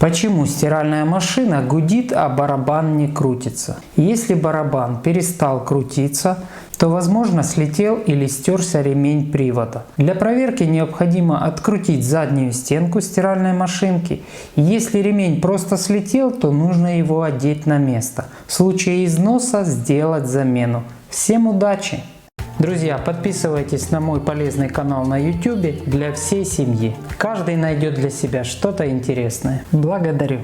Почему стиральная машина гудит, а барабан не крутится? Если барабан перестал крутиться, то возможно слетел или стерся ремень привода. Для проверки необходимо открутить заднюю стенку стиральной машинки. Если ремень просто слетел, то нужно его одеть на место. В случае износа сделать замену. Всем удачи! Друзья, подписывайтесь на мой полезный канал на YouTube для всей семьи. Каждый найдет для себя что-то интересное. Благодарю!